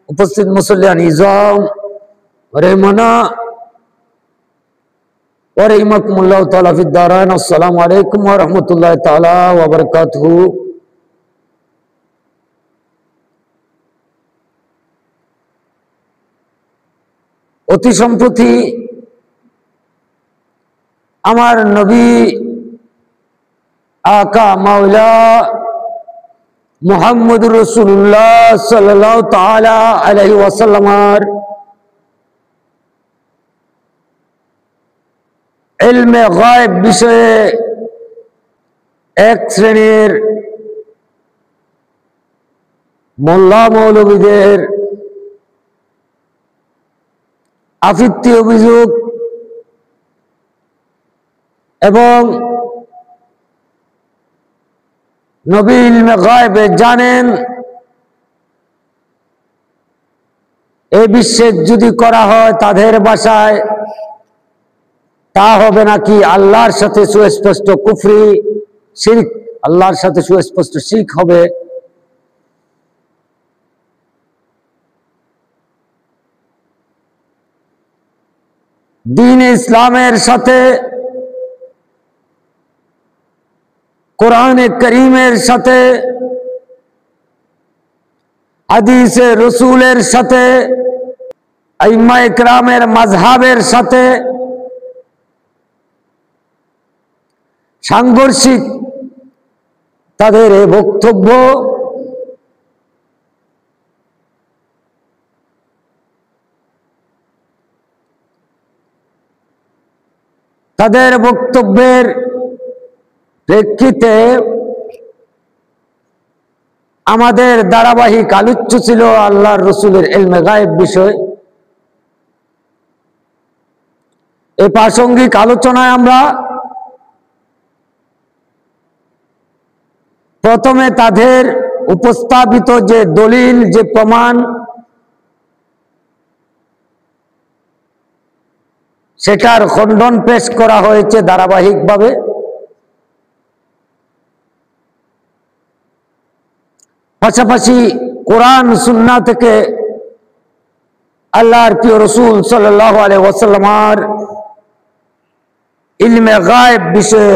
উপস্থিত মুসল্লিয়ান ইজাম রহমানা ওয়া রাহিমাকুমুল্লাহু তাআলা ফিদ দারাইন। আসসালামু আলাইকুম ওয়া রাহমাতুল্লাহি তাআলা ওয়া বারাকাতুহু। অতি সম্প্রতি আমার নবী আকা মাওলা মুহাম্মদুর রাসূলুল্লাহ সাল্লাল্লাহু তাআলা আলাইহি ওয়াসাল্লামের ইলমে গায়ব বিষয়ে এক শ্রেণীর মোল্লা মৌলবীদের আফিত্তি অভিযোগ এবং নবী ইলমে গায়বে জানেন এই বিশ্বাস যদি করা হয় তাদের ভাষায় তা হবে নাকি আল্লাহর সাথে সুস্পষ্ট কুফরি শিরক, আল্লাহর সাথে সুস্পষ্ট শিরক হবে। দ্বীন ইসলামের সাথে কোরআনে করিমের সাথে হাদিসে রসুলের সাথে আইম্মা ইকরামের মাযহাবের সাথে সাংঘর্ষিক তাদের এই বক্তব্য। তাদের বক্তব্যের প্রেক্ষিতে আমাদের ধারাবাহিক আলোচ্য ছিল আল্লাহর রসুলের ইলমে গায়েব বিষয়। এই প্রাসঙ্গিক আলোচনায় আমরা প্রথমে তাদের উপস্থাপিত যে দলিল, যে প্রমাণ, সেটার খণ্ডন পেশ করা হয়েছে ধারাবাহিকভাবে। পাশাপাশি কোরআন সুন্নাহ থেকে আল্লাহর প্রিয় রাসূল সাল্লাল্লাহু আলাইহি ওয়াসাল্লামের ইলমে গায়েব বিষয়ে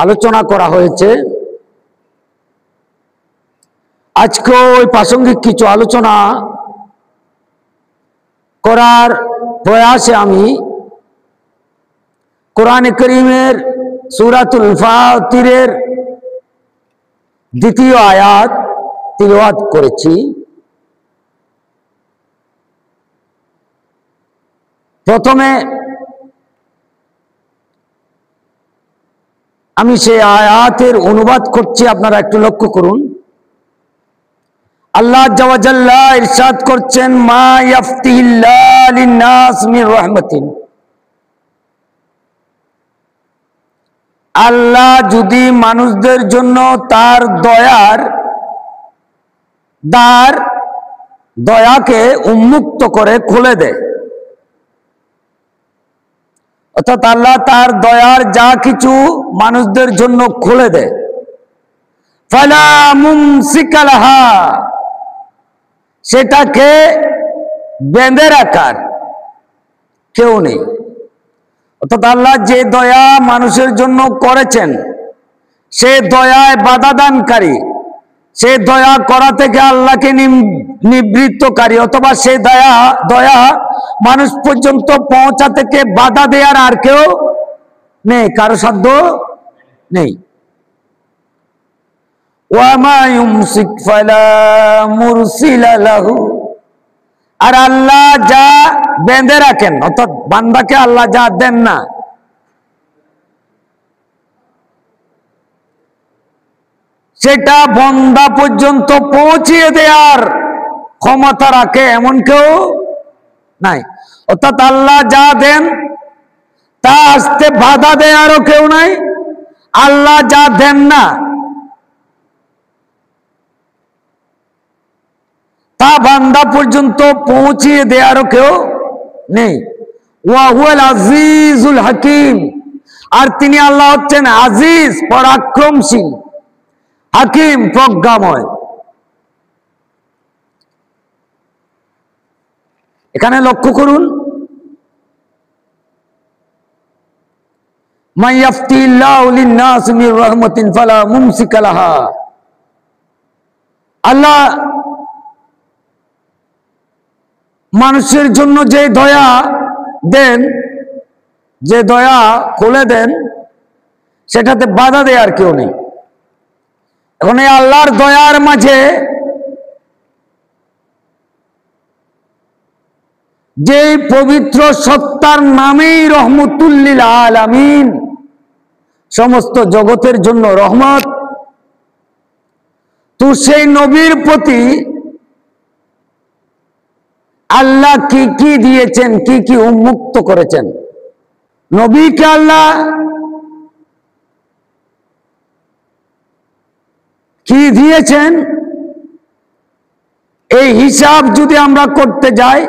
আলোচনা করা হয়েছে। আজকে ওই প্রাসঙ্গিক কিছু আলোচনা করার প্রয়াসে আমি কোরআনে করিমের সূরাতুল ফাতিরের দ্বিতীয় আয়াত তিলাওয়াত করেছি। প্রথমে আমি সেই আয়াতের অনুবাদ করছি, আপনারা একটু লক্ষ্য করুন। আল্লাহ আযজা ওয়া জাল্লা ইরশাদ করছেন, মা ইয়াফতিহিল্লাহু লিন-নাস মির রাহমাতিন। আল্লাহ যদি মানুষদের জন্য তার দয়ার দ্বার, দয়াকে উন্মুক্ত করে খুলে দেয়, অর্থাৎ আল্লাহ তার দয়ার যা কিছু মানুষদের জন্য খুলে দেয়, ফালা মুমসিকা লাহা, সেটাকে বেঁধে রাখার কেউ নেই। অর্থাৎ আল্লাহ যে দয়া মানুষের জন্য করেছেন, সে দয়ায় বাধা দানকারী, সে দয়া করা থেকে আল্লাহকে নিবৃত্তকারী, অথবা সে দয়া মানুষ পর্যন্ত পৌঁছা থেকে বাধা দেওয়ার আর কেউ নেই, কারো সাধ্য নেই। ওয়ামা ইউমসিক ফালা মুরসিলা লাহু, আর আল্লাহ যা বেঁধে রাখেন, অর্থাৎ বান্দাকে আল্লাহ যা দেন না, সেটা বান্দা পর্যন্ত পৌঁছিয়ে দেওয়ার ক্ষমতা রাখে এমন কেউ নাই। অর্থাৎ আল্লাহ যা দেন তা আসতে বাধা দেওয়ারও কেউ নাই, আল্লাহ যা দেন না তা বান্দা পর্যন্ত পৌঁছিয়ে দেওয়ারও কেউ নেই। ওয়া হুয়াল আজিজুল হাকিম, আর তিনি আল্লাহ হচ্ছেন আজিজ, পরাক্রমশীল, হাকিম, প্রজ্ঞাময়। এখানে লক্ষ্য করুন, মাইয়াফতিল্লাহু লিন-নাস মির রাহমাতিন ফালা মুমসিকা লাহা। আল্লাহ মানুষের জন্য যে দয়া দেন, যে দয়া খুলে দেন, সেটাতে বাধা দেওয়ার কেউ নেই। এখন এই আল্লাহর দয়ার মাঝে যে পবিত্র সত্তার নামেই রহমতুল লিল আলামিন, সমস্ত জগতের জন্য রহমত, তো সেই নবীর প্রতি আল্লাহ কি কি দিয়েছেন, কি কি উন্মুক্ত করেছেন। নবীকে আল্লাহ কি দিয়েছেন, এই হিসাব যদি আমরা করতে যাই,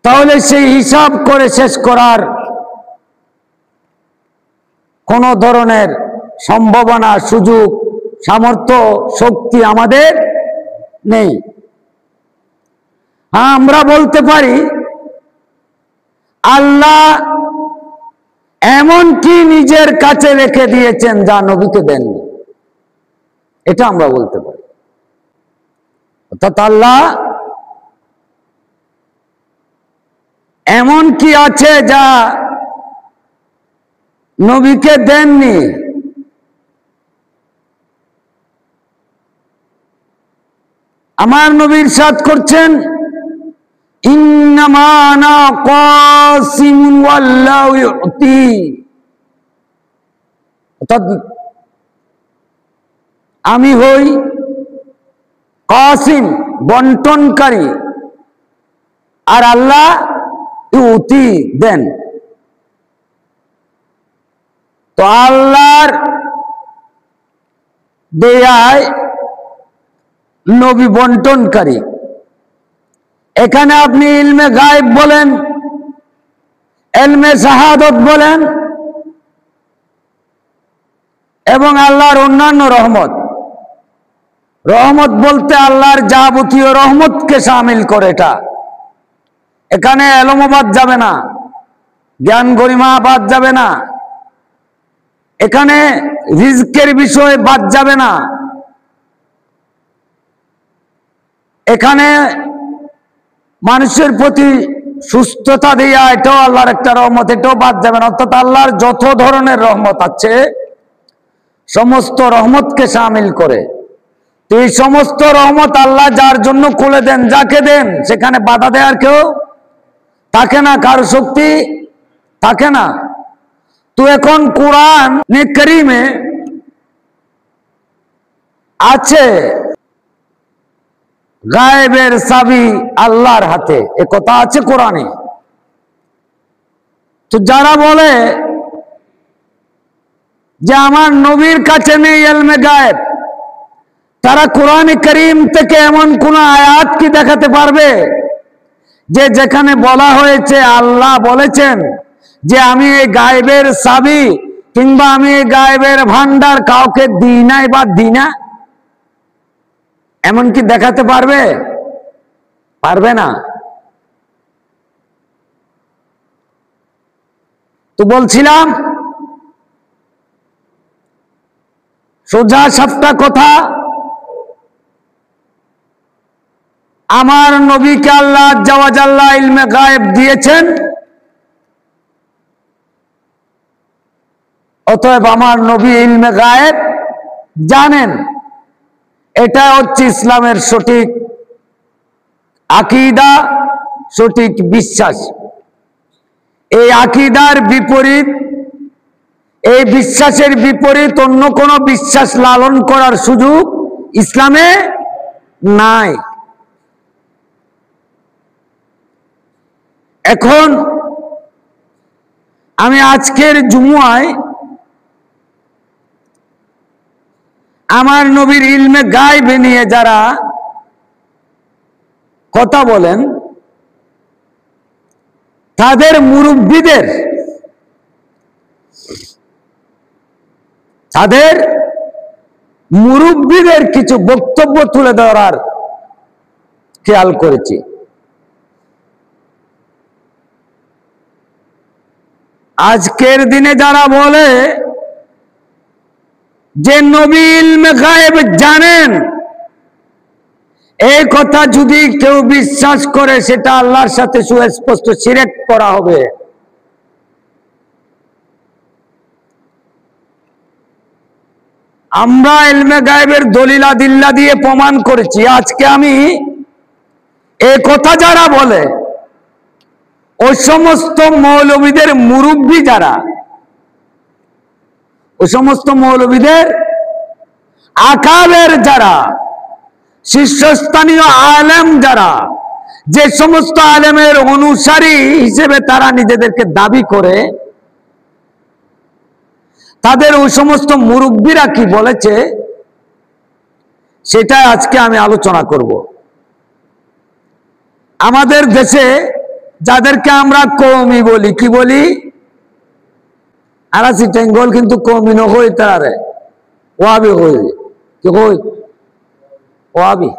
তাহলে সেই হিসাব করে শেষ করার কোন ধরনের সম্ভাবনা, সুযোগ, সামর্থ্য, শক্তি আমাদের নেই। আমরা বলতে পারি আল্লাহ এমন কি নিজের কাছে রেখে দিয়েছেন যা নবীকে দেননি, এটা আমরা বলতে পারি। অর্থাৎ আল্লাহ এমন কি আছে যা নবীকে দেননি। আমার নবী ইরশাদ করছেন, ইন্নামা আনা কাসিমুন ওয়াল্লাহু ইউতি। অর্থাৎ আমি হই কাসিম, বন্টনকারী, আর আল্লাহ ইউতি, দেন। তো আল্লাহর দেয়ায় নবী বন্টনকারী। এখানে আপনি ইলমে গায়েব বলেন, ইলমে শাহাদত বলেন, এবং আল্লাহর অন্যান্য রহমত, রহমত বলতে আল্লাহর যাবতীয় রহমতকে শামিল করে। এটা এখানে এলম বাদ যাবে না, জ্ঞান গরিমা বাদ যাবে না, এখানে রিজকের বিষয় বাদ যাবে না, এখানে মানুষের প্রতি সুস্থতা দেয়া, এটাও আল্লাহর একটা রহমত, এটাও বাদ যাবে না। অর্থাৎ আল্লাহর যত ধরনের রহমত আছে সমস্ত রহমতকে শামিল করে। তো এই সমস্ত রহমত আল্লাহ যার জন্য খুলে দেন, যাকে দেন, সেখানে বাধা দেওয়ার কেউ থাকে না, কারো শক্তি থাকে না। তো এখন কোরআন কারীমে আছে গায়েবের চাবি আল্লাহর হাতে, এ কথা আছে কোরআনে। তো যারা বলে যে আমার নবীর কাছে নেই ইলমে গায়েব, তারা কোরআন কারীম থেকে এমন কোন আয়াত কি দেখাতে পারবে যে যেখানে বলা হয়েছে, আল্লাহ বলেছেন যে আমি এই গায়েবের চাবি কিংবা আমি এই গায়েবের ভান্ডার কাউকে দিই নাই বা দিই না? এমন কি দেখাতে পারবে? পারবে না। তো বলছিলাম, সোজা সাপটা কথা, আমার নবীকে আল্লাহ জাওয়াজাল্লাহ ইলমে গায়েব দিয়েছেন, অতএব আমার নবী ইলমে গায়েব জানেন। এটা হচ্ছে ইসলামের সঠিক আকীদা, সঠিক বিশ্বাস। এই আকীদার বিপরীত, এই বিশ্বাসের বিপরীত অন্য কোনো বিশ্বাস লালন করার সুযোগ ইসলামে নাই। এখন আমি আজকের জুমুয়ায় আমার নবীর ইলমে গায়েব নিয়ে যারা কথা বলেন, তাদের মুরব্বিদের, তাদের মুরব্বীদের কিছু বক্তব্য তুলে ধরার খেয়াল করেছি। আজকের দিনে যারা বলে যে নবী ইলমে গায়েব জানেন, এই কথা যদি কেউ বিশ্বাস করে সেটা আল্লাহর সাথে সুস্পষ্ট শিরক করা হবে। আমরা ইলমে গায়েবের দলিল আদিল্লা দিয়ে প্রমাণ করেছি। আজকে আমি এই কথা যারা বলে, ওই সমস্ত মৌলবীদের মুরব্বী যারা, ওই সমস্ত মৌলবীদের আকাবের যারা, শীর্ষস্থানীয় আলেম যারা, যে সমস্ত আলেমের অনুসারী হিসেবে তারা নিজেদেরকে দাবি করে, তাদের ওই সমস্ত মুরব্বীরা কি বলেছে সেটা আজকে আমি আলোচনা করব। আমাদের দেশে যাদেরকে আমরা কওমি বলি, কি বলি? আরাসি টেঙ্গল কিন্তু কওমি নয়, তারে ওয়াবি হই, কি হই? ওয়াবি।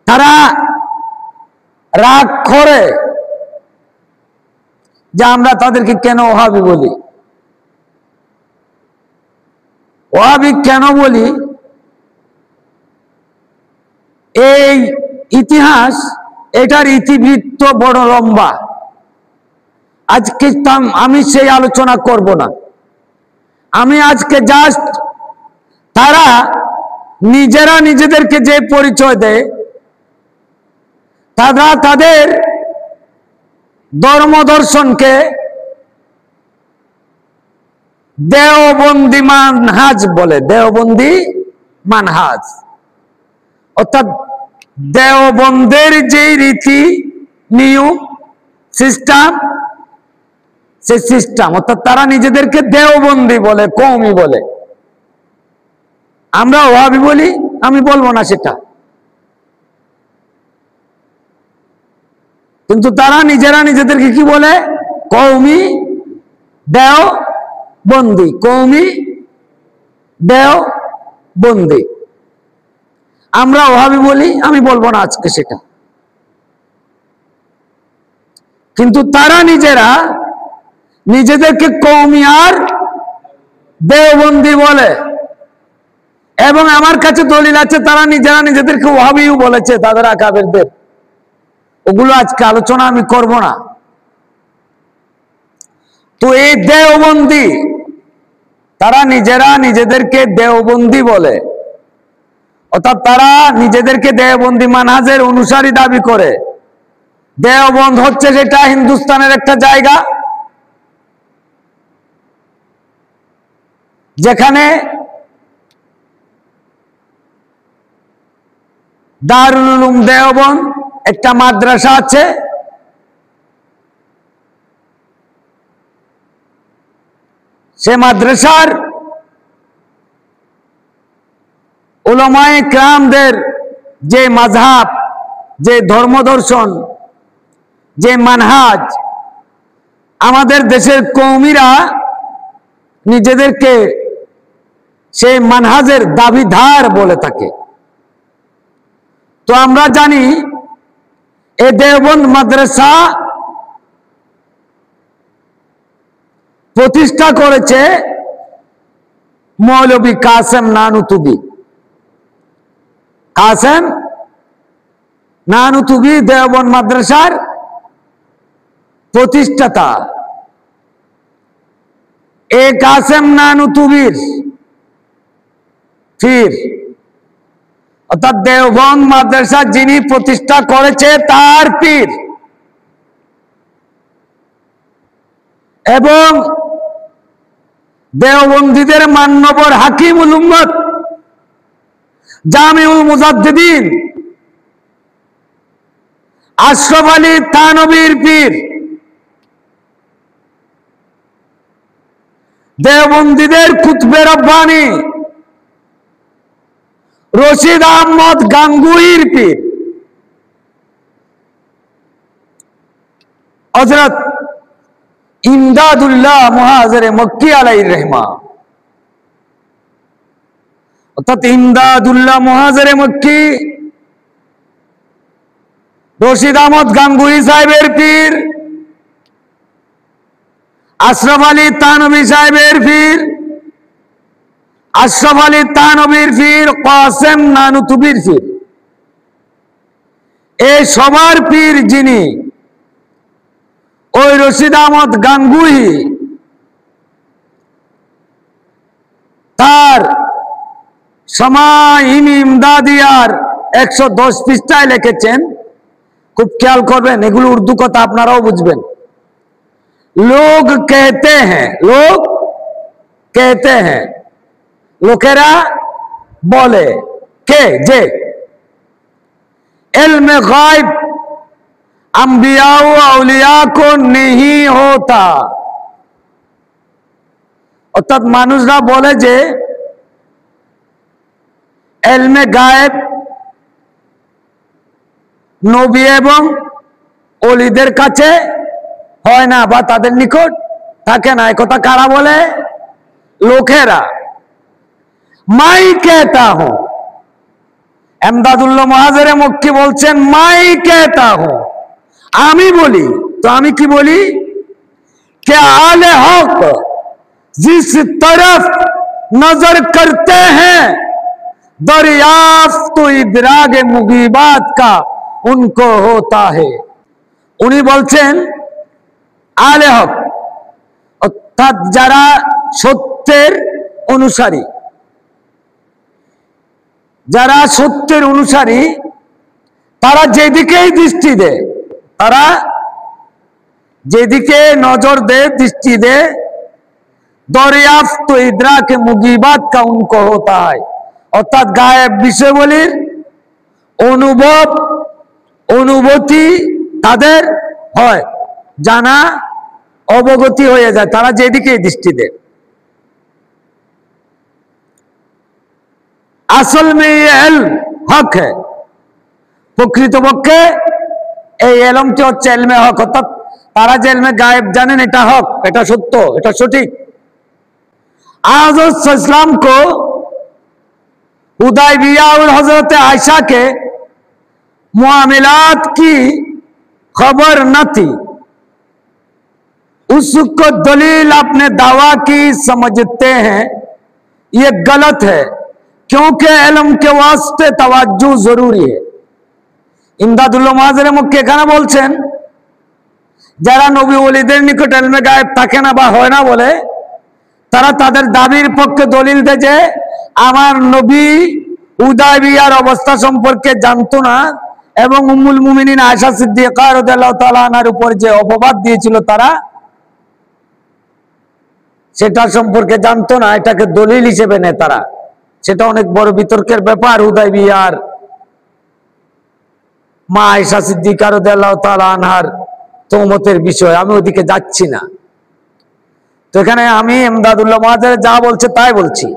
তারা রাগ করে যে আমরা তাদেরকে কেন ওয়াহাবি বলি। ওয়াহাবি কেন বলি? এই ইতিহাস, এটার ইতিবৃত্ত বড় লম্বা। আজকে আমি সেই আলোচনা করব না। আমি আজকে জাস্ট তারা নিজেরা নিজেদেরকে যে পরিচয় দেয়, তারা তাদের ধর্ম দর্শনকে দেওবন্দি মানহাজ বলে। দেওবন্দি মানহাজ অর্থাৎ দেওবন্দের যে রীতি নিয়ম সিস্টেম, সেই সিস্টেম, অর্থাৎ তারা নিজেদেরকে দেওবন্দি বলে, কওমি বলে। আমরা ওয়াহাবি বলি, আমি বলবো না সেটা, কিন্তু তারা নিজেরা নিজেদেরকে কি বলে? কওমি দেওবন্দি, কওমি দেওবন্দি। আমরা ওয়াহাবি বলি, আমি বলবো না আজকে সেটা, কিন্তু তারা নিজেরা নিজেদেরকে কওমি আর দেওবন্দি বলে। এবং আমার কাছে দলিল আছে তারা নিজেরা নিজেদেরকে ওয়াহাবিও বলেছে, তাদের আকাবেরদের। ওগুলো আজকে আলোচনা আমি করব না। তো এই দেওবন্দি, তারা নিজেরা নিজেদেরকে দেওবন্দি বলে, অর্থাৎ তারা নিজেদেরকে দেওবন্দি মানহাজের অনুসারী দাবি করে। দেওবন্দ হচ্ছে যেটা হিন্দুস্তানের একটা জায়গা, যেখানে দারুল উলুম দেওবন্দ একটা মাদ্রাসা আছে। সে মাদ্রাসার উলামায়ে কেরামদের যে মাযহাব, যে ধর্মদর্শন, যে মানহাজ, আমাদের দেশের কওমিরা নিজেদেরকে সেই মানহাজের দাবিদার বলে থাকে। তো আমরা জানি এই দেওবন্দ মাদ্রাসা প্রতিষ্ঠা করেছে মৌলভী কাসেম নানুতুবি। কাসেম নানুতুবি দেওবন্দ মাদ্রাসার প্রতিষ্ঠাতা। এই কাসেম নানুতুবির পীর, অর্থাৎ দেওবন্দ মাদ্রাসা যিনি প্রতিষ্ঠা করেছে তার পীর, এবং দেওবন্দীদের মান্যবর হাকিমুল উম্মত, জামিউল মুজাদ্দিদিন আশরাফ আলী থানভীর পীর, দেওবন্দীদের কুতবে রব্বানী রশিদ আহমদ গাঙ্গুহির পীর, হযরত ইমদাদুল্লাহ মুহাজিরে মক্কি আলাইহির রহমা, অর্থাৎ ইমদাদুল্লাহ মুহাজিরে মক্কি রশিদ আহমদ গাঙ্গুহি সাহেবের পীর, আশরাফ আলী থানভী সাহেবের পীর, আশরাফ আলী থানভীর পীর, কাসেম নানুতুবির পীর, এই সবার পীর যিনি ওই রশিদ আহমদ গাঙ্গুহি, তার শামাইল ইমদাদিয়ার 110 পৃষ্ঠায় লিখেছেন, খুব খেয়াল করবেন, এগুলো উর্দু কথা, আপনারাও বুঝবেন। লোক कहते हैं, লোক कहते हैं, লোকেরা বলে, কে যে इल्म गायब अंबिया व औलिया को नहीं होता, অর্থাৎ মানুষরা বলে যে ইলমে গায়েব নবী এবং ওলিদের কাছে হয় না বা তাদের নিকট থাকে না। এই কথা কারা বলে? লোকেরা। মাই कहता हूं, ইমদাদুল্লাহ মুহাজিরে মক্কি বলছেন, মাই कहता हूं, আমি বলি। তো আমি কি বলি? কে আলে হক जिस तरफ नजर करते हैं दरियाफ्त इदराग मुगीबात का उनको होता है। উনি বলছেন আলে হক অর্থাৎ যারা সত্যের অনুসারী, যারা সত্যের অনুসারী তারা যেদিকেই দৃষ্টি দেয়, তারা যেদিকে নজর দেয়, দৃষ্টি দেয়, দরিয়াফত ইদরাক মুগীবাত কা উনকো হোতা है, অর্থাৎ গায়েব বিষয়গুলির অনুভব অনুভূতি তাদের হয়, জানা অবগতি হয়ে যায়, তারা যেদিকে দৃষ্টি দেয়। আসল মে ইলম হক है, প্রকৃতপক্ষে এই ইলমটি হচ্ছে ইলমে হক, অর্থাৎ তারা যে ইলমে গায়েব জানেন এটা হক, এটা সত্য, এটা সঠিক। हज़रत इस्लाम को हुदैबिया और हजरत आयशा के मुआमलात की खबर न थी, उसको दलील अपने दावा की समझते हैं, ये गलत है, क्योंकि इल्म के वास्ते तवज्जो जरूरी है। ইমদাদুল্লাহ মুহাজিরে মক্কি এখানে বলছেন, যারা নবী ওলিদের নিকট ইলমে গায়েব থাকে না বা হয় না বলে, তারা তাদের দাবির পক্ষে দলিল দেয় যে আমার নবী হুদায়বিয়ার অবস্থা সম্পর্কে জানতো না এবং উম্মুল মুমিনিন আয়েশা সিদ্দিকা রাদিয়াল্লাহু তাআলা আনহার উপর যে অপবাদ দিয়েছিল তারা সেটা সম্পর্কে জানতো না, এটাকে দলিল হিসেবে নেয় তারা। সেটা অনেক বড় বিতর্কের ব্যাপার, হুদায়বিয়ার মা আয়েশা সিদ্দিকা রাদিয়াল্লাহু তাআলা আনহার তহমতের বিষয়, আমি ওদিকে যাচ্ছি না। তো এখানে আমি ইমদাদুল্লাহ মুহাজিরে যা বলছে তাই বলছি।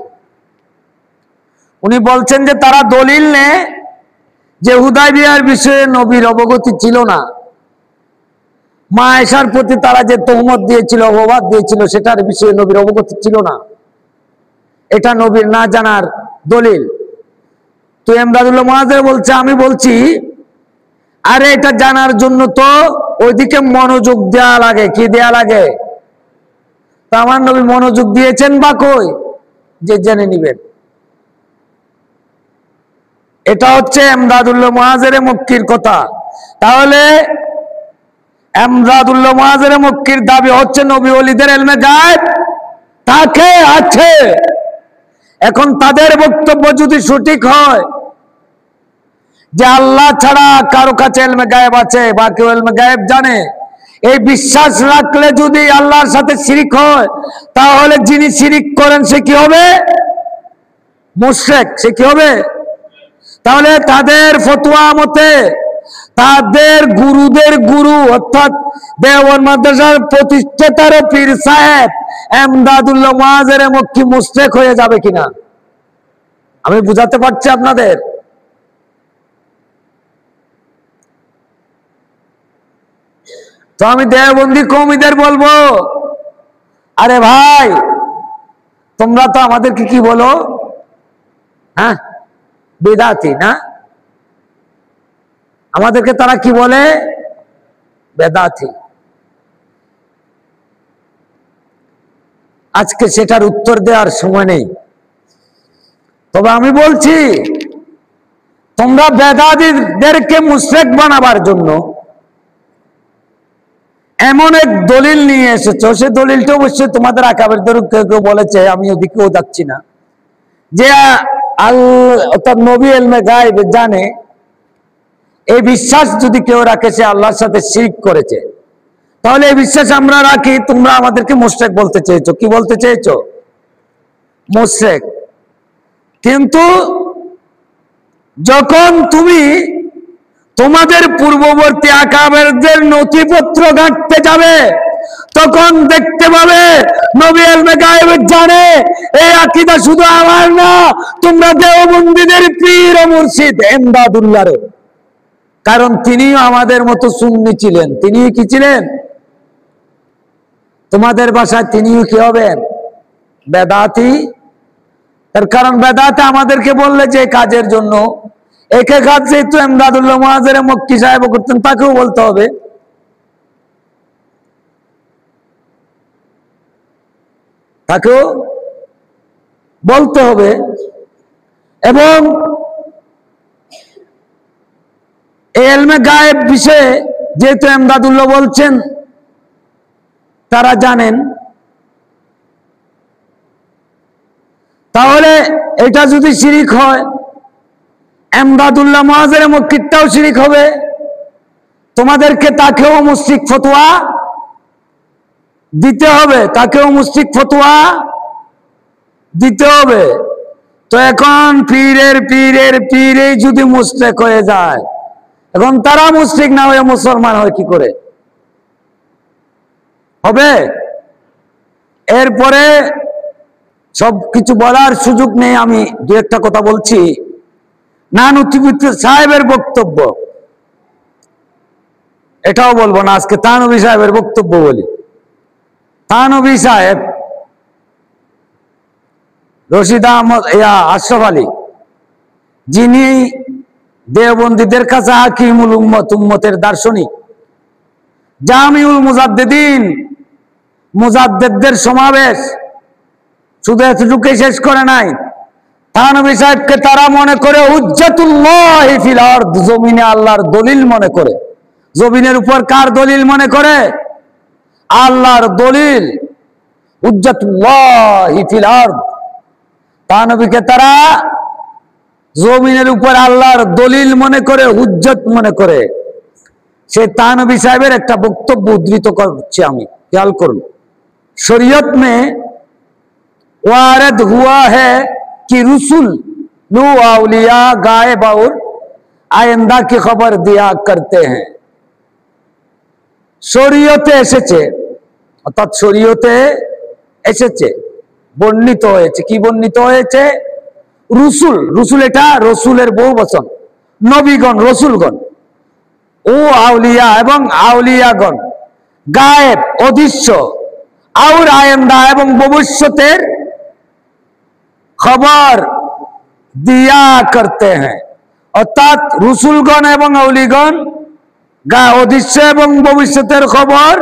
উনি বলছেন যে তারা দলিল নেয় যে হুদায়বিয়ার বিষয়ে নবীর অবগতি ছিল না, মা আয়েশার প্রতি তারা যে তহমত দিয়েছিল, অপবাদ দিয়েছিল, সেটার বিষয়ে নবীর অবগতি ছিল না, এটা নবীর না জানার দলিল। তো ইমদাদুল্লাহ মুহাজিরে বলছে, আমি বলছি আরে এটা জানার জন্য তো ওইদিকে মনোযোগ দেওয়া লাগে। কি দেয়া লাগে? তো আমার নবী মনোযোগ দিয়েছেন বা কই যে জেনে নিবেন? এটা হচ্ছে ইমদাদুল্লাহ মুহাজিরে মক্কির কথা। তাহলে ইমদাদুল্লাহ মুহাজিরে মক্কির দাবি হচ্ছে নবী ওলিদের ইলমে গায়েব থাকে, আছে। এখন তাদের বক্তব্য যদি সঠিক হয় যে আল্লাহ ছাড়া কারো কাছে ইলমে গায়েব আছে বা কেউ ইলমে গায়েব জানে, এই বিশ্বাস রাখলে যদি আল্লাহর সাথে শিরিক হয়, তাহলে যিনি শিরিক করেন সে কি হবে? মুশরিক। সে কি হবে? তাহলে তাদের ফতোয়া মতে তাদের গুরুদের গুরু অর্থাৎ দেওবন্দ মাদ্রাসার প্রতিষ্ঠাতার পীর সাহেব ইমদাদুল্লাহ মুহাজিরে মক্কি মুশরিক হয়ে যাবে কিনা আমি বুঝাতে পারছি আপনাদের? তো আমি দেওবন্দি কওমিদের বলবো, আরে ভাই তোমরা তো আমাদেরকে কি বলো, হ্যাঁ বেদাতি না? আমাদেরকে তারা কি বলে? বেদাতি। আজকে সেটার উত্তর দেওয়ার সময় নেই, তবে আমি বলছি তোমরা বেদাতিদেরকে মুশরিক বানাবার জন্য এমন এক দলিল নিয়ে এসেছো, সে দলিলটা অবশ্যই তোমাদের আকাবেরদের কেউ কেউ বলেছে, আমি ওদিকেও যাচ্ছি না, যে অর্থাৎ নবী ইলমে গায়ব জানে, এই বিশ্বাস যদি কেউ রাখে সে আল্লাহর সাথে শিরক করেছে। তাহলে এই বিশ্বাস আমরা রাখি, তোমরা আমাদেরকে মুশরিক বলতে চেয়েছো। কি বলতে চেয়েছো? মুশরিক। কিন্তু যখন তুমি তোমাদের পূর্ববর্তী আকাবেরদের নথিপত্র ঘাঁটতে যাবে, তখন দেখতে পাবে নবী ইলমে গায়ব জানে এই আকীদা শুধু আমার না, তোমরা দেওবন্দীদের পীর ও মুর্শিদ এমদাদুল্লাহর। কারণ তিনিও আমাদের মতো সুন্নি ছিলেন। তিনি কি ছিলেন? তোমাদের ভাষায় তিনিও কি হবেন? বেদাতি। তার কারণ বেদাতে আমাদেরকে বললে যে কাজের জন্য একে কাজ যেহেতু এমদাদুল্লাহ মুআজ্জেরে মক্কি সাহেব করতেন, তাকেও বলতে হবে। তাকেও বলতে হবে। এবং ইলমে গায়েব বিষয়ে যেহেতু এমদাদুল্লাহ বলছেন, তারা জানেন, তাহলে এটা যদি শিরিক হয়, এমদাদুল্লাহ মুআজ্জেরে মক্কিটাও শিরিক হবে। তোমাদেরকে তাকেও মুশরিক ফতোয়া দিতে হবে, তাকেও মুশরিক ফতোয়া দিতে হবে। তো এখন পীরের পীরেই যদি মুশরিক হয়ে যায়, এখন তারা মুশরিক না হয়ে মুসলমান হয় কি করে? হবে? এরপরে সব কিছু বলার সুযোগ নেই, আমি দু একটা কথা বলছি। নানুতুবি সাহেবের বক্তব্য, এটাও বলবো না, আজকে থানভী সাহেবের বক্তব্য বলি। থানভী সাহেব রশিদ আহমদ আশরাফ আলী, যিনি দেওবন্দীদের কাছে হাকিমুল উম্মতের দার্শনিক, জামিউল মুজাদ্দিদিন, মুজাদ্দিদদের সমাবেশ, শুধু এতটুকুই শেষ করে নাই, থানভী সাহেবকে তারা মনে করে হুজ্জাতুল্লাহ ফিল আরদ, জমিনে আল্লাহর দলিল মনে করে। জমিনের উপর কার দলিল মনে করে? আল্লাহর দলিল, হুজ্জাতুল্লাহ ফিল আরদ। থানভীকে তারা জমিনের উপর আল্লাহর দলিল মনে করে, হুজ্জত মনে করে। সে থানভী সাহেবের একটা বক্তব্য উদ্ধৃত করছি আমি, খেয়াল করুন। শরীয়ত में वारद हुआ है कि रसूल लू औलिया गायब और आइंदा की खबर दिया करते हैं। শরীয়তে এসেছে, অর্থাৎ শরীয়তে এসেছে, বর্ণিত হয়েছে। কি বর্ণিত হয়েছে? রসুল। রসুল এটা রসুলের বহু বচন, নবীগণ, রসুলগণ, ও আউলিয়া এবং আউলিয়াগণ, গায়েব অদৃশ্য, আর আয়েন্দা এবং ভবিষ্যতের খবর দিয়া করতে হ্যাঁ। অর্থাৎ রসুলগণ এবং আউলিগণ অদৃশ্য এবং ভবিষ্যতের খবর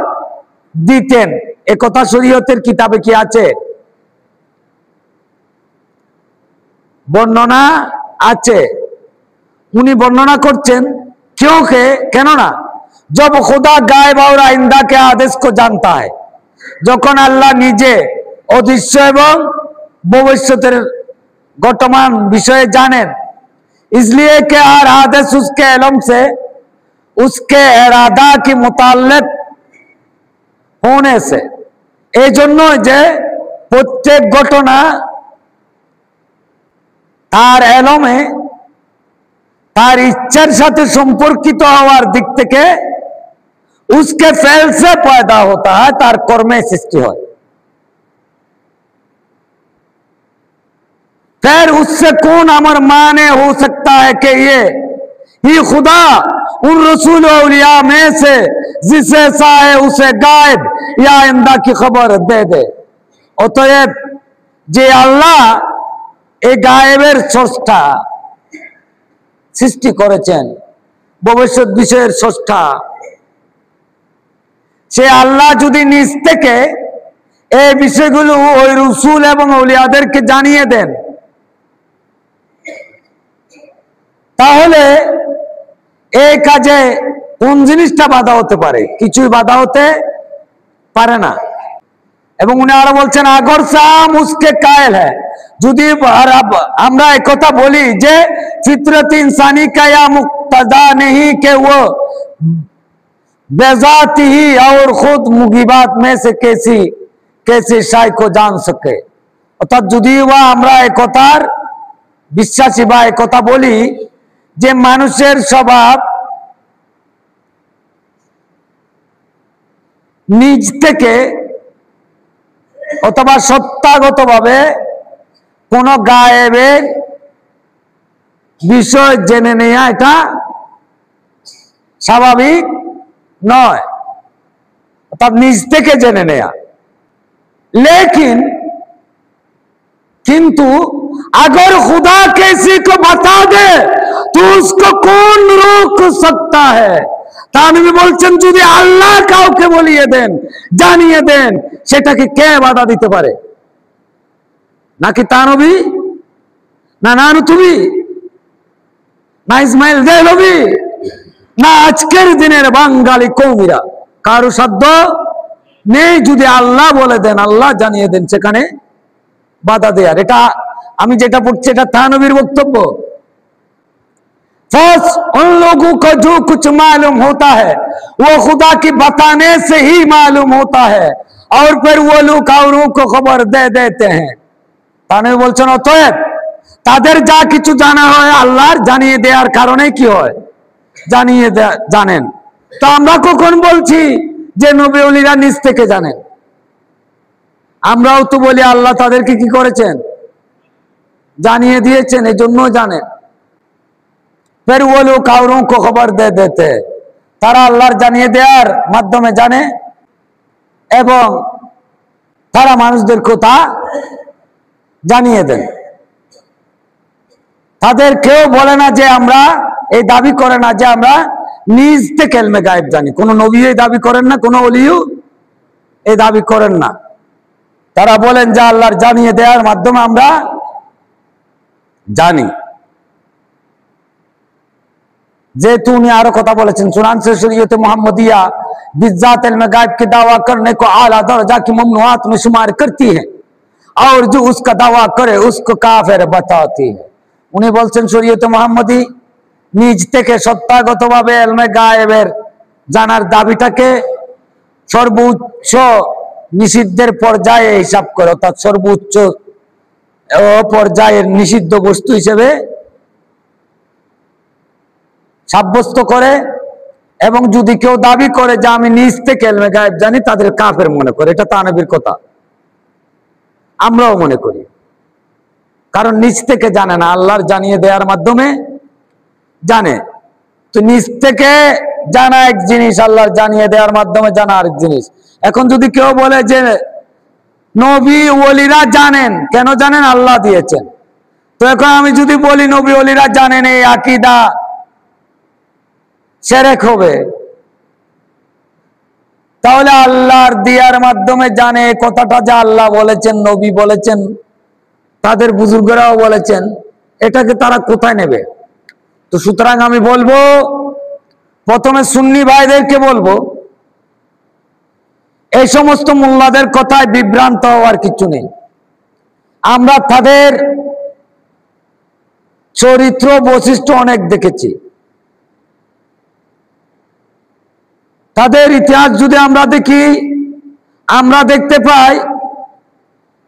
দিতেন। এ কথা শরীয়তের কিতাবে কি আছে? বর্ণনা আছে। উনি বর্ণনা করছেন क्योंकि কেননা जब खुदा गायब और आइंदा के आदेश को जानता है, যখন আল্লাহ নিজে অদৃশ্য এবং ভবিষ্যতের ঘটমান বিষয়ে জানেন, इसलिए कि हर आदेश उसके इल्म से उसके इरादा के मुताल्लिक होने से, এই জন্য যে প্রত্যেক ঘটনা তার এলমে, তার ইচ্ছার সাথে সম্পর্কিত হওয়ার দিক থেকে उसके फेल से पैदा होता है, तार कर्मे सृष्टि হয়। फिर उससे कौन अमर माने हो सकता है कि ये ही खुदा उन रसूल औलिया में से जिसे चाहे उसे गायब या आइंदा की खबर दे दे। অতএব যে আল্লাহ এই গায়েবের স্রষ্টা, সৃষ্টি করেছেন, ভবিষ্যৎ বিষয়ের স্রষ্টা, সে আল্লাহ যদি নিজ থেকে এই বিষয়গুলো ওই রসুল এবং আউলিয়াদেরকে জানিয়ে দেন, তাহলে এই কাজে কোন জিনিসটা বাধা হতে পারে? কিছুই বাধা হতে পারে না। এবং উনি আরো বলছেন, আগর সাম উসকে কায়েল হ্যায়, যদি আমরা একথা বলি যে ফিতরত ইনসানি কা ইয়া মুক্তদা नहीं कि वो बेजाती ही और खुद मुगीबात में से कैसी शाय को जान सके, অর্থাৎ যদি বা আমরা একতার বিশ্বাসী বা একথা বলি যে মানুষের স্বভাব নিজ থেকে অথবা সত্তাগতভাবে কোন গায়েবের বিষয় জেনে নেওয়া এটা স্বাভাবিক নয়, অর্থাৎ নিজ থেকে জেনে নেয়া। लेकिन किंतु अगर खुदा किसी को बता दे तो उसको कौन रोक सकता है? তানবী বলছেন, যদি আল্লাহ কাউকে বলিয়ে দেন, জানিয়ে দেন, সেটাকে কে বাধা দিতে পারে? নাকি তানবী, না নানুতুবি, না ইসমাইল দেহলভি, না আজকের দিনের বাঙালি কৌমিরা? কারো সাধ্য নেই যদি আল্লাহ বলে দেন, আল্লাহ জানিয়ে দেন, সেখানে বাধা দেয়ার। এটা আমি যেটা পড়ছি এটা তানবীর বক্তব্য। फर्ज उन लोगों को जो कुछ मालूम होता है वो खुदा की बताने से ही मालूम होता है और फिर वो लोग औरों को खबर दे देते हैं। তানবী বলছেন, অতএব তাদের যা কিছু জানা হয় আল্লাহর জানিয়ে দেওয়ার কারণে কি হয়, জানিয়ে জানেন। তো আমরা কখন বলছি যে নবী ওলিরা নিজ থেকে জানেন? আমরাও তো বলি আল্লাহ তাদেরকে কি করেছেন, জানিয়ে দিয়েছেন, এই জন্য জানেন। फिर वो लोग औरों को खबर दे देते, তারা আল্লাহর জানিয়ে দেওয়ার মাধ্যমে জানে এবং তারা মানুষদেরকে তা জানিয়ে দেন। তাদের কেউ বলে না যে আমরা, এই দাবি করে না যে আমরা নিজ থেকে ইলমে গায়েব জানি। কোন নবী এই দাবি করেন না, কোন ওলিও এই দাবি করেন না। তারা বলেন যে আল্লাহর জানিয়ে দেওয়ার মাধ্যমে আমরা জানি। যেহেতু উনি আরো কথা বলেছেন, चुनांचे शरीयत मोहम्मदिया बिज़ात इल्म गायब के दावा करने को आला दर्जा की ममनुआत में शुमार करती है और जो उसका दावा करे उसको काफिर बताती है। উনি বলছেন শরীয়ত মুহাম্মদী নিজ থেকে সত্তাগতভাবে ইলমে গায়েবের জানার দাবিটাকে সর্বোচ্চ নিষিদ্ধের পর্যায়ে হিসাব করে, অর্থাৎ সর্বোচ্চ পর্যায়ের নিষিদ্ধ বস্তু হিসেবে সাব্যস্ত করে। এবং যদি কেউ দাবি করে যে আমি নিজ থেকে ইলমে গায়েব জানি, তাদের কাফের মনে করে। এটা তানবীর কথা, আমরাও মনে করি। কারণ নিজ থেকে জানে না, আল্লাহর জানিয়ে দেওয়ার মাধ্যমে জানে। তো নিজ থেকে জানা এক জিনিস, আল্লাহর জানিয়ে দেওয়ার মাধ্যমে জানা আরেক জিনিস। এখন যদি কেউ বলে যে নবী ওলিরা জানেন, কেন জানেন? আল্লাহ দিয়েছেন। তো এখন আমি যদি বলি নবী ওলিরা জানেন, এই আকীদা শিরক হবে। তাহলে আল্লাহর দিয়ার মাধ্যমে জানে কথাটা যে আল্লাহ বলেছেন, নবী বলেছেন, তাদের বুজুর্গরাও বলেছেন, এটাকে তারা কোথায় নেবে? তো সুতরাং আমি বলবো, প্রথমে সুন্নি ভাইদেরকে বলবো, এই সমস্ত মোল্লাদের কথায় বিভ্রান্ত হওয়ার কিছু নেই। আমরা তাদের চরিত্র বৈশিষ্ট্য অনেক দেখেছি। তাদের ইতিহাস যদি আমরা দেখি, আমরা দেখতে পাই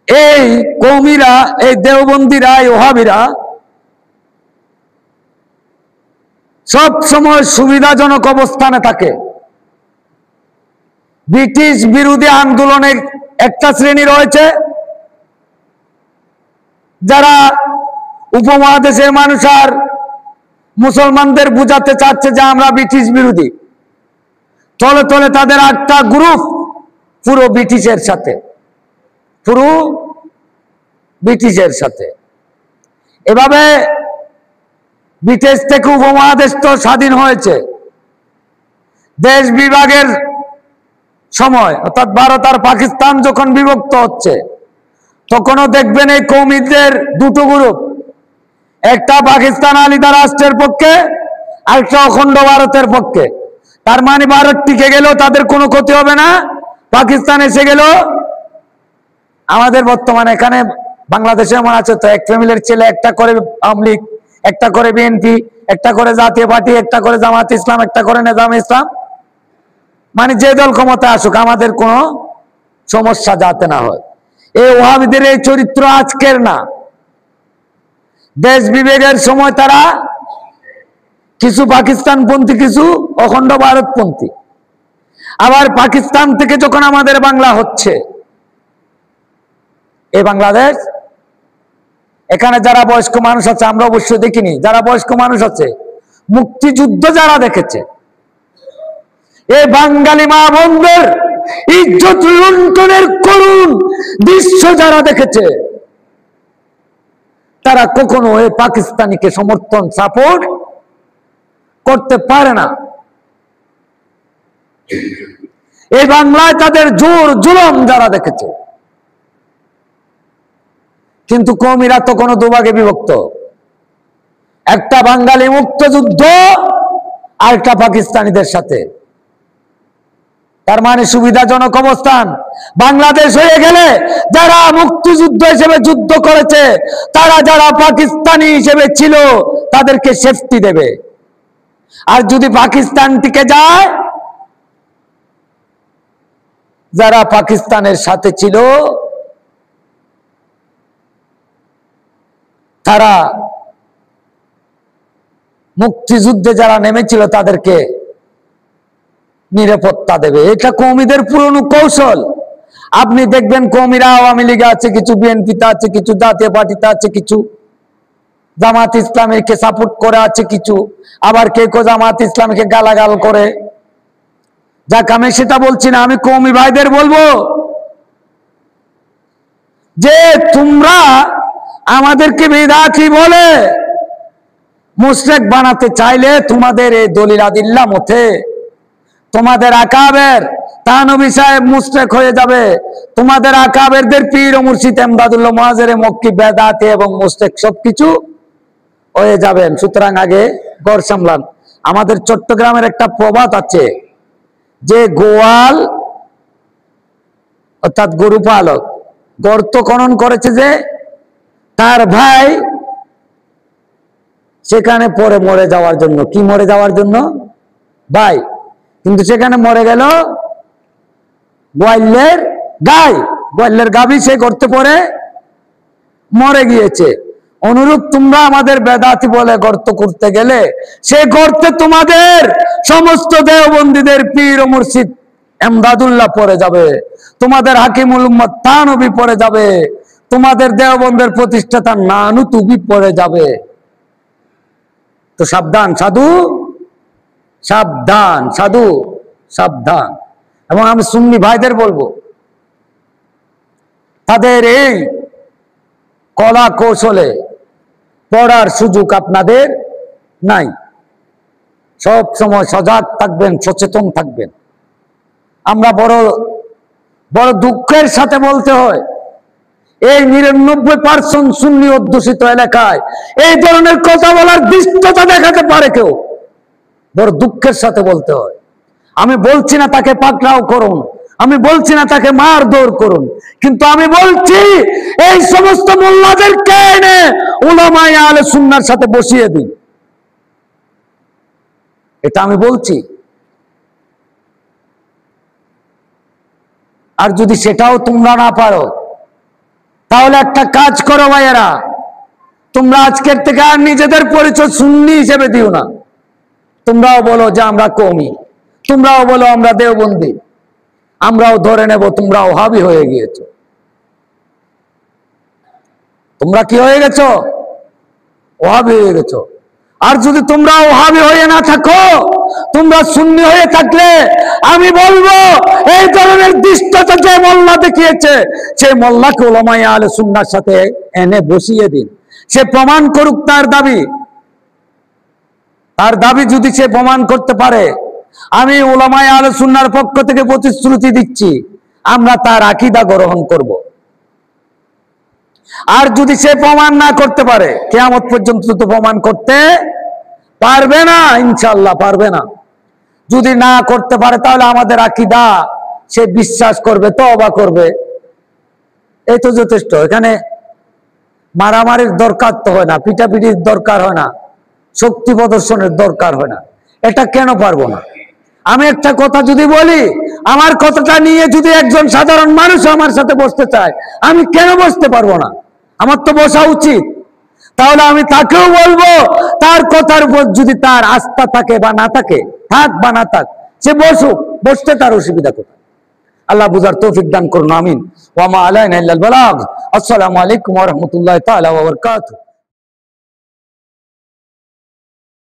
এই কওমিরা, এই দেওবন্দিরা, এই ওহাবিরা সব সময় সুবিধাজনক অবস্থানে থাকে। ব্রিটিশ বিরোধী আন্দোলনের একটা শ্রেণী রয়েছে যারা উপমহাদেশের মানুষ আর মুসলমানদের বুঝাতে চাচ্ছে যে আমরা ব্রিটিশ বিরোধী। তলে তলে তাদের একটা গ্রুপ পুরো ব্রিটিশের সাথে। এভাবে ব্রিটিশ থেকে উপমহাদেশ তো স্বাধীন হয়েছে। দেশ বিভাগের সময় অর্থাৎ ভারত আর পাকিস্তান যখন বিভক্ত হচ্ছে, তখনও দেখবেন এই কওমিদের দুটো গ্রুপ, একটা পাকিস্তান আলাদা রাষ্ট্রের পক্ষে, আরেকটা অখণ্ড ভারতের পক্ষে। তার মানে ভারত টিকে গেলেও তাদের কোনো ক্ষতি হবে না, পাকিস্তান এসে গেল। আমাদের বর্তমানে এখানে বাংলাদেশে এমন আছে তো, এক ফ্যামিলির ছেলে একটা করে আওয়ামী লীগ, একটা করে বিএনপি, একটা করে জাতীয় পার্টি, একটা করে জামাত ইসলাম, একটা করে নিজাম ইসলাম। মানে যে দল ক্ষমতায় আসুক আমাদের কোনো সমস্যা যাতে না হয়। এই ওয়াহাবিদের এই চরিত্র আজকের না। দেশ বিভাগের সময় তারা কিছু পাকিস্তানপন্থী, কিছু অখণ্ড ভারতপন্থী। আবার পাকিস্তান থেকে যখন আমাদের বাংলা হচ্ছে, এই বাংলাদেশ, এখানে যারা বয়স্ক মানুষ আছে, আমরা অবশ্যই দেখিনি, যারা বয়স্ক মানুষ আছে, মুক্তিযুদ্ধ যারা দেখেছে, এই বাঙালি মা বোনদের ইজ্জত লুণ্ঠনের করুণ দৃশ্য যারা দেখেছে, তারা কখনো এই পাকিস্তানিকে সমর্থন সাপোর্ট করতে পারে না। এই বাংলায় তাদের জোর জুলুম যারা দেখেছে। কিন্তু কওমিরা তো কোনো দুভাগে বিভক্ত, একটা বাঙালি মুক্তিযুদ্ধ আর একটা পাকিস্তানিদের সাথে। তার মানে সুবিধাজনক অবস্থান বাংলাদেশ হয়ে গেলে যারা মুক্তিযুদ্ধ হিসেবে যুদ্ধ করেছে, তারা যারা পাকিস্তানি হিসেবে ছিল তাদেরকে সেফটি দেবে। আর যদি পাকিস্তান টিকে যায়, যারা পাকিস্তানের সাথে ছিল তারা মুক্তিযুদ্ধে যারা নেমেছিল তাদেরকে নিরাপত্তা দেবে। এটা কওমিদের পুরনো কৌশল। আপনি দেখবেন কওমিরা আওয়ামী লীগে আছে কিছু, বিএনপিতে আছে কিছু, জাতীয় পার্টিতে আছে কিছু, জামাত ইসলামীকে সাপোর্ট করে আছে কিছু, আবার কেউ কেউ জামাত ইসলামীকে গালাগাল করে। যাক, আমি সেটা বলছি না, আমি কওমি ভাইদের বলবো যে তোমরা আমাদেরকে বিদআতি বলে মুশরিক বানাতে চাইলে তোমাদের এই দলিল আদিল্লাহ মতে তোমাদের আকাবের তানবী সাহেব মুশরিক হয়ে যাবে, তোমাদের আকাবেরদের পীর ও মুর্শিদ এমদাদুল্লাহ মুআজ্জের মক্কি বেদাতি এবং মুশরিক সবকিছু হয়ে যাবেন। সুতরাং আগে গড় সামলান। আমাদের চট্টগ্রামের একটা প্রবাদ আছে যে গোয়াল অর্থাৎ গরু পালক গর্ত খনন করেছে, যে তার ভাই সেখানে পরে মরে যাওয়ার জন্য। কি মরে যাওয়ার জন্য? ভাই। কিন্তু সেখানে মরে গেল গোয়ালের গাই, গোয়ালের গাভী সে গর্তে পড়ে মরে গিয়েছে। অনুরূপ তোমরা আমাদের বেদাতি বলে গর্ত করতে গেলে সে গর্তে তোমাদের সমস্ত দেওবন্দীদের পীর ও মুর্শিদ এমদাদুল্লাহ পড়ে যাবে, তোমাদের হাকিমুল উম্মত তানবী পড়ে যাবে, তোমাদের দেওবন্দের প্রতিষ্ঠাতা নানুতুবি পড়ে যাবে। তো সাবধান সাধু, সাবধান সাধু, সাবধান। এবং আমি সুন্নি ভাইদের বলবো, তাদের এই কলা কৌশলে পড়ার সুযোগ আপনাদের নাই। সব সময় সজাগ থাকবেন, সচেতন থাকবেন। আমরা বড় বড় দুঃখের সাথে বলতে হয়, এই ৯৯% সুন্নি অধ্যুষিত এলাকায় এই ধরনের কথা বলার দৃষ্টতা দেখাতে পারে কেউ, বড় দুঃখের সাথে বলতে হয়। আমি বলছি না তাকে পাকড়াও করুন, আমি বলছি না তাকে মারধর করুন, কিন্তু আমি বলছি এই সমস্ত মোল্লাদেরকে এনে উলামায়ে আহলে সুন্নাহর সাথে বসিয়ে দিন। এটা আমি বলছি। আর যদি সেটাও তোমরা না পারো, তাহলে একটা কাজ করো ভাইয়েরা, তোমরা আজকের থেকে আর নিজেদের পরিচয় সুন্নি হিসেবে দিও না। তোমরাও বলো যে আমরা কওমি, তোমরাও বলো আমরা দেওবন্দি, আমরাও ধরে নেব তোমরা ওহাবি হয়ে গিয়েছো। তোমরা কি হয়ে গেছো? ওহাবি হয়ে গেছো। আর যদি তোমরা ওহাবি হয়ে না থাকো, তোমরা সুন্নি হয়ে থাকলে আমি বলবো এই ধরনের দৃষ্টতা যে মোল্লা দেখিয়েছে, সেই মোল্লাকে উলামায়ে আহলে সুন্নাহর সাথে এনে বসিয়ে দিন, সে প্রমাণ করুক তার দাবি যদি সে প্রমাণ করতে পারে, আমি উলামায়ে আহলে সুন্নাহর পক্ষ থেকে প্রতিশ্রুতি দিচ্ছি আমরা তার আকীদা গ্রহণ করব। আর যদি সে প্রমাণ না করতে পারে, কিয়ামত পর্যন্ত তো প্রমাণ করতে পারবে না, ইনশাআল্লাহ পারবে না। যদি না করতে পারে তাহলে আমাদের আকীদা সে বিশ্বাস করবে, তওবা করবে, এই তো যথেষ্ট। এখানে মারামারির দরকার তো হয় না, পিটাপিটির দরকার হয় না, শক্তি প্রদর্শনের দরকার হয় না। এটা কেন পারবো না? আমি একটা কথা যদি বলি, আমার কথাটা নিয়ে যদি একজন সাধারণ মানুষ আমার সাথে বসতে চায়, আমি কেন বসতে পারবো না? আমার তো বসা উচিত। তাহলে আমি তাকেও বলবো, তার কথার উপর যদি তার আস্থা থাকে বা না থাকে, থাক বা না থাক, সে বসুক, বসতে তার অসুবিধা কোথায়? আল্লাহ বুঝার তৌফিক দান করুন, আমিন। ওয়া মা আলাইনা ইল্লাল বালাগ। আসসালামু আলাইকুম ওয়া রাহমাতুল্লাহি তাআলা ওয়া বারাকাতুহু।